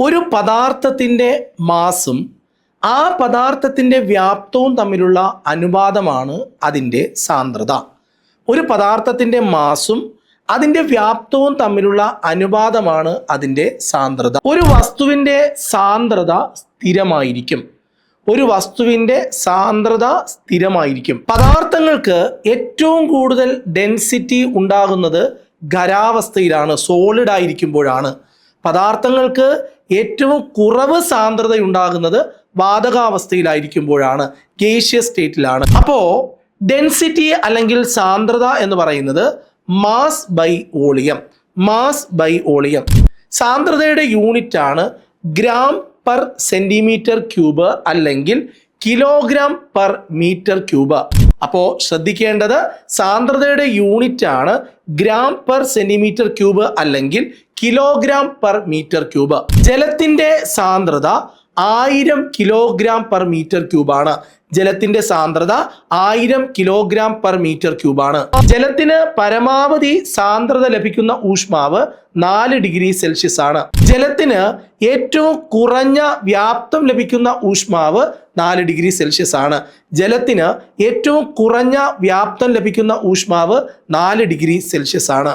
ഒരു പദാർത്ഥത്തിൻ്റെ മാസും ആ പദാർത്ഥത്തിൻ്റെ വ്യാപ്തവും തമ്മിലുള്ള അനുപാതമാണ് അതിൻ്റെ സാന്ദ്രത. ഒരു പദാർത്ഥത്തിൻ്റെ മാസും അതിൻ്റെ വ്യാപ്തവും തമ്മിലുള്ള അനുപാതമാണ് അതിൻ്റെ സാന്ദ്രത. ഒരു വസ്തുവിൻ്റെ സാന്ദ്രത സ്ഥിരമായിരിക്കും. ഒരു വസ്തുവിൻ്റെ സാന്ദ്രത സ്ഥിരമായിരിക്കും. പദാർത്ഥങ്ങൾക്ക് ഏറ്റവും കൂടുതൽ ഡെൻസിറ്റി ഉണ്ടാകുന്നത് ഖരാവസ്ഥയിലാണ്, സോളിഡ് ആയിരിക്കുമ്പോഴാണ്. പദാർത്ഥങ്ങൾക്ക് ഏറ്റവും കുറവ് സാന്ദ്രത ഉണ്ടാകുന്നത് വാതകാവസ്ഥയിലായിരിക്കുമ്പോഴാണ്, ഗേഷ്യസ് സ്റ്റേറ്റിലാണ്. അപ്പോൾ ഡെൻസിറ്റി അല്ലെങ്കിൽ സാന്ദ്രത എന്ന് പറയുന്നത് mass by volume. Mass by volume. സാന്ദ്രതയുടെ യൂണിറ്റ് ആണ് ഗ്രാം പെർ സെന്റിമീറ്റർ ക്യൂബ് അല്ലെങ്കിൽ കിലോഗ്രാം പെർ മീറ്റർ ക്യൂബ്. അപ്പോൾ ശ്രദ്ധിക്കേണ്ടത് സാന്ദ്രതയുടെ യൂണിറ്റ് ആണ് ഗ്രാം പെർ സെന്റിമീറ്റർ ക്യൂബ് അല്ലെങ്കിൽ കിലോഗ്രാം പെർ മീറ്റർ ക്യൂബ്. ജലത്തിന്റെ സാന്ദ്രത 1000 കിലോഗ്രാം പെർ മീറ്റർ ക്യൂബാണ്. ജലത്തിന്റെ സാന്ദ്രത 1000 കിലോഗ്രാം പെർ മീറ്റർ ക്യൂബാണ്. ജലത്തിന് പരമാവധി സാന്ദ്രത ലഭിക്കുന്ന ഊഷ്മാവ് 4 ഡിഗ്രി സെൽഷ്യസ് ആണ്. ജലത്തിന് ഏറ്റവും കുറഞ്ഞ വ്യാപ്തം ലഭിക്കുന്ന ഊഷ്മാവ് 4 ഡിഗ്രി സെൽഷ്യസ് ആണ്. ജലത്തിന് ഏറ്റവും കുറഞ്ഞ വ്യാപ്തം ലഭിക്കുന്ന ഊഷ്മാവ് 4 ഡിഗ്രി സെൽഷ്യസ് ആണ്.